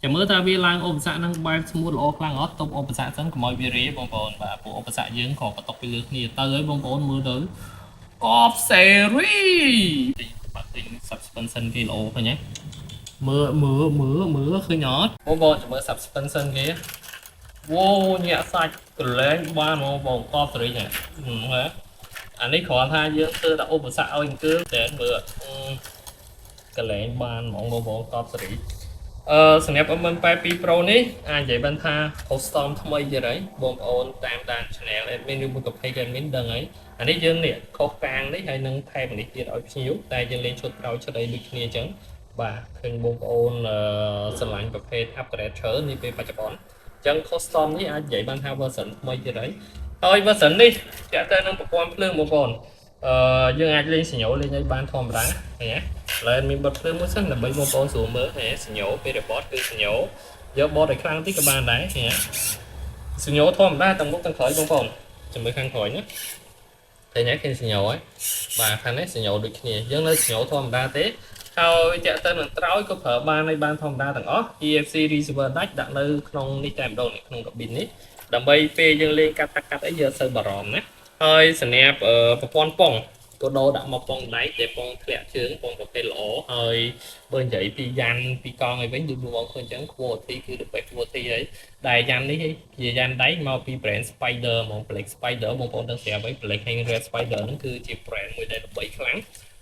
ចាំមើលថាវាឡើងឧបសគ្គនឹងបែបស្មូតល្អខ្លាំងអត់ទប់ឧបសគ្គសិនកុំឲ្យវារាបងប្អូនបាទព្រោះឧបសគ្គយើងក៏បន្តុកពីលើគ្នាទៅហើយបងប្អូនមើលទៅកបសេរីបាទទិញ suspension គេល្អឃើញទេមើលឃើញអត់បងប្អូនចាំមើល suspension គេវ៉ូញាក់សាច់កលែងបានបងប្អូនកបសេរីហ្នឹងអានេះគ្រាន់ថាយើងធ្វើតែឧបសគ្គឲ្យអង្គើតែមើលកលែងបានហ្មងបងប្អូនកបសេរីសម្រាប់ M82 Pro នេះអាចនិយាយបានថា custom ថ្មីទៀតហើយបងប្អូនតាមដាន channel admin ឬមួយក៏ page admin ដឹងហើយអានេះយើងនេះខុសកាងនេះហើយនឹងថែមនេះទៀតឲ្យភ្ញៀវតែយើងលេងឈុតក្រោយឈុតអីដូចគ្នាអញ្ចឹងបាទឃើញបងប្អូនស្រឡាញ់ប្រភេទ upgrade ច្រើននេះពេលបច្ចុប្បន្នអញ្ចឹង custom នេះអាចនិយាយបានថា version ថ្មីទៀតហើយ version នេះចាក់ទៅនឹងប្រព័ន្ធភ្លើងបងប្អូនយើងអាចលេងសញ្ញោលេងឲ្យបានធម្មតាឃើញទេឡើយមានបတ်ភ្លើងមួយសិនដើម្បីបងប្អូនស្រួលមើលឃើញសញ្ញោពេល report គឺសញ្ញោយកបតឲ្យខ្លាំងតិចក៏បានដែរឃើញទេសញ្ញោធម្មតាទាំងមុខទាំងក្រោយបងប្អូនចាំមើលខាងក្រោយណាឃើញឃើញសញ្ញោហើយបាទខាងនេះសញ្ញោដូចគ្នាយើងនៅសញ្ញោធម្មតាទេហើយតាក់ទៅនឹងត្រើយក៏ប្រើបានហើយបានធម្មតាទាំងអស់ EFC receiver ដាច់ដាក់នៅក្នុងនេះតែម្ដងនេះក្នុងកាប៊ីននេះដើម្បីពេលយើងលេងកាត់អីយើងសូវបារម្ភណាហើយសម្រាប់ប្រព័ន្ធប៉ុងក៏ដោដាក់មកប៉ុងដៃតែប៉ុងធ្លាក់ជើងប៉ុងប្រភេទល្អហើយបើនិយាយពីយ៉ាន់ពីកង់អីវិញដូចបងឃើញអញ្ចឹង quality គឺ the best quality ហើយដែលយ៉ាន់នេះជាយ៉ាន់ដៃមកពី brand Spider ហ្មង Black Spider បងប្អូនដឹងស្រាប់ហើយ Black and Red Spider ហ្នឹងគឺជា brand មួយដែលល្បីខ្លាំង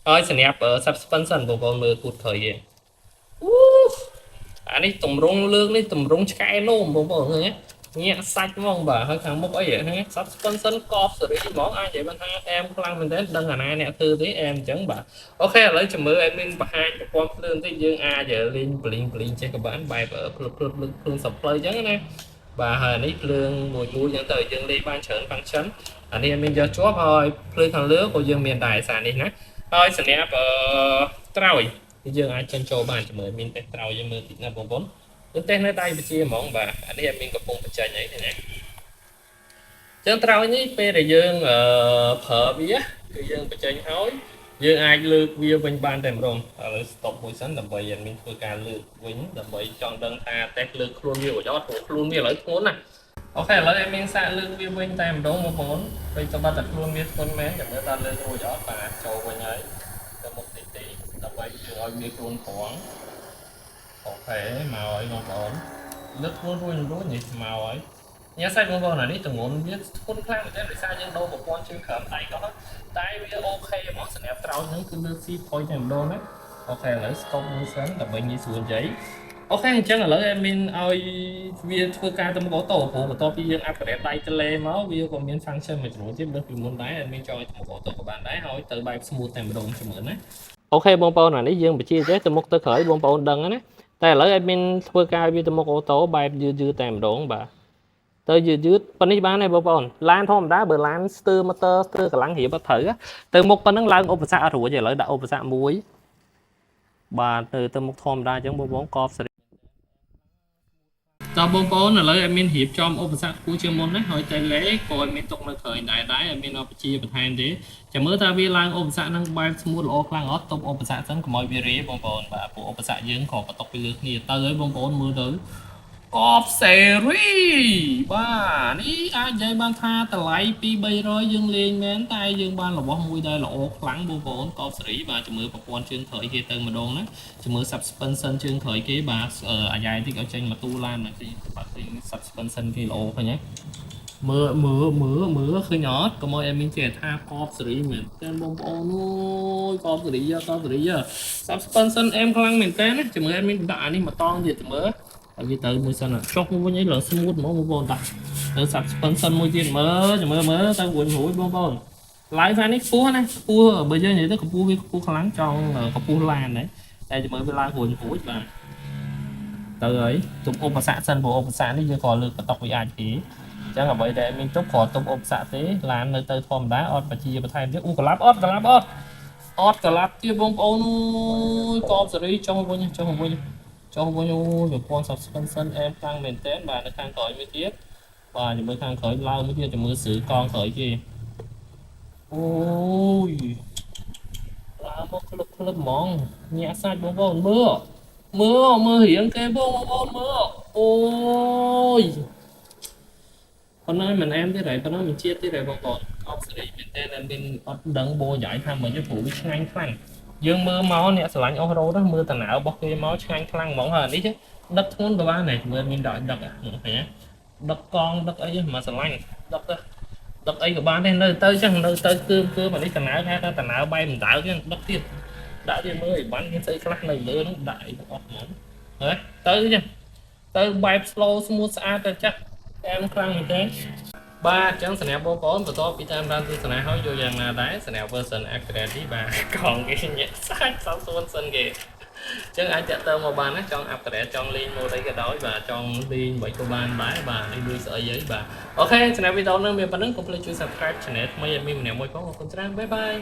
ហើយសម្រាប់ suspension បងប្អូនមើលគូតឃើញទេអានេះតម្រង់លើកនេះតម្រង់ឆ្កែនោមបងប្អូនឃើញទេញាក់សាច់ហ្មងបាទហើយខាងមុខអីហ្នឹង suspension កបសេរីហ្មងអាចនិយាយបានថាអែមខ្លាំងមែនទែនដឹងអាណាអ្នកធ្វើទេអែមអញ្ចឹងបាទអូខេឥឡូវចាំមើល admin បង្ហាញប្រព័ន្ធភ្លើងតិចយើងអាចលេងបលីងចេះក៏បានបែបភ្លើងសប្លៃអញ្ចឹងណាបាទហើយនេះភ្លើងមួយអញ្ចឹងទៅយើងលេងបានច្រើន function អានេះ admin យកជាប់ហើយភ្លើងខាងលើក៏យើងមានដែរសារនេះណាហើយសម្រាប់ត្រើយយើងអាចចិញ្ចោលបានជាមួយ admin តេស្តត្រើយយើងមើលតិចណាបងប្អូនទៅតេស្តនៅដៃវិជាហ្មងបាទអានេះadminកំពុងបញ្ចេញអីទេណាចឹងត្រើយនេះពេលដែលយើងប្រើវាគឺយើងបញ្ចេញហើយយើងអាចលើកវាវិញបានតែម្ដងឥឡូវ stop មួយសិនដើម្បីadminធ្វើការលើកវិញដើម្បីចង់ដឹងថាតេស្តលើកខ្លួនវាអត់ព្រោះខ្លួនវាឥឡូវធ្ងន់ណាអូខេឥឡូវadminសាកលើកវាវិញតែម្ដងបងប្អូនពេលសម្បត្តិតែខ្លួនវាធ្ងន់មែនចាំមើលតើលើករួចអត់បាទចូលវិញហើយទៅមុខតិចដើម្បីយើងឲ្យវាខ្លួនត្រង់អូខេមកហើយបងប្អូនលើកខ្លួនរួចនេះមកហើយញ៉ាំសាច់បងប្អូនអានេះទម្ងន់វាធ្ងន់ខ្លាំងតែដោយសារយើងដូរប្រព័ន្ធជើងក្រោមដៃក៏តែវាអូខេហ្មងសម្រាប់ត្រោចហ្នឹងគឺលើក C point តែម្ដងណាអូខេឥឡូវ stop មួយសិនដើម្បីងាយស្រួលនិយាយអូខេអញ្ចឹងឥឡូវadminឲ្យវាធ្វើការទៅមុខអូតូព្រោះបន្ទាប់ពីយើង upgrade ដៃទលេមកវាក៏មាន function មួយចំនួនទៀតលើសពីមុនដែរadmin ចង់ឲ្យទៅមុខអូតូក៏បានដែរហើយទៅបែប smooth តែម្ដងជំរឿនណាអូខេបងប្អូនអានេះយើងបញ្ជាចេះទៅមុខទៅក្រោយបងប្អូនដឹងណាតែឥឡូវadminធ្វើការវាទៅមុខអូតូបែបយឺតតែម្ដងបាទទៅយឺតប៉ុណ្នេះបានហើយបងប្អូនឡានធម្មតាបើឡានស្ទើរ motor ស្ទើរកម្លាំងរៀបអត់ត្រូវទៅមុខប៉ុណ្ណឹងឡើងឧបសគ្គអត់រួចទេឥឡូវដាក់ឧបសគ្គមួយបាទទៅមុខធម្មតាអញ្ចឹងបងប្អូនកបសេរីតើបងប្អូនឥឡូវadminរៀបចំឧបសគ្គគួរជាងមុនណាហើយតែលេក៏adminទុកនៅក្រោយដែរadminអត់បញ្ជាបន្ថែមទេចាំមើលថាវាឡើងឧបសគ្គនឹងបែបស្មូតល្អខ្លាំងអត់ទុកឧបសគ្គសិនកុំឲ្យវារាបងប្អូនបាទព្រោះឧបសគ្គយើងក៏បន្ទុកពីលើគ្នាទៅហើយបងប្អូនមើលទៅកបសេរីបាទនេះអាចនិយាយបានថាតម្លៃ2-300យើងលេងមែនតែយើងបានរបស់មួយដែលល្អខ្លាំងបងប្អូនកបសេរីបាទជំរឿប្រព័ន្ធជើងក្រោយគេទៅម្ដងណាជំរឿ suspension ជើងក្រោយគេបាទអាយ៉ៃតិចឲ្យចេញមកទូឡានមកទីបាទទី suspension គេល្អឃើញទេមើលឃើញអត់កុំឲ្យadminចេះថាកបសេរីមែនតែបងប្អូនអូយកបសេរីsuspension អែមខ្លាំងមែនតើណាជំរឿadminដាក់អានេះមកតង់ទៀតជំរឿឲ្យវាទៅមួយសិនចុះវិញអីឡើង smooth ហ្មងបងប្អូនតាទៅ suspension មួយទៀតមើលចាំមើលទៅរួចបងប្អូនឡាយហ្វានេះខ្ពស់ណាខ្ពស់បើយើងនិយាយទៅកម្ពស់វាខ្ពស់ខ្លាំងចង់កម្ពស់ឡានដែរតែចាំមើលវាឡើងរួចបាទទៅហើយទុំឧបសគ្គសិនព្រោះឧបសគ្គនេះយើងក៏លើកបន្តុកវាអាចពីអញ្ចឹងអ្វីដែលមានទុំគ្រាន់ទុំឧបសគ្គទេឡាននៅទៅធម្មតាអត់បជាបន្ថែមទៀតអូកឡាប់អត់កឡាប់ទៀតបងប្អូនអូយកបសេរីចុះវិញអូប្រព័ន្ធ suspension អែមខ្លាំងមែនទែនបាទនៅខាងក្រោយមួយទៀតបាទចាំមើលខាងក្រោយឡើងមួយទៀតចាំមើលស្រូវកង់ក្រោយគេអូយឡើងមកក្លឹបហ្មងញាក់សាច់បងប្អូនមើល mưa hiển cái bông mưa ôi con ơi mình em thế này con ơi mình chia thế này bọn con ông xử lý mình tên là mình đấng bố giải tham mà cho phụ bị nhanh khăn dương mưa máu nè sờ lạnh ô rô đó mưa tàn ảo bọc cái máu nhanh khăn mỏng hơn đi chứ đất thốn của ba này mình đợi đất à phải đất con đất ấy mà sờ lạnh đất đất ấy của ba nên nơi tới chắc nơi tới cưa mà đi tàn ảo khác tàn ảo bay mình tạo cái đất tiền đã thì mới bắn cái xây class này nữa nó đại ọt mỏng đấy tới chứ tới bay slow smooth ad chắc em khăn mình thế ba chẳng snap bố có và to bị tam ran từ snap hỏi vô rằng là đáy snap version accurate đi bà còn cái nhẹ sách sáu xuân sân kìa chứ ai chạy tơ một bàn nó chọn accurate chọn liên vô đây cái đó và chọn liên bảy cô ban đáy bà đi đuôi sợi giấy bà ok snap video nữa mình bắn đứng complete subscribe channel mấy em mình nè môi có một con bye bye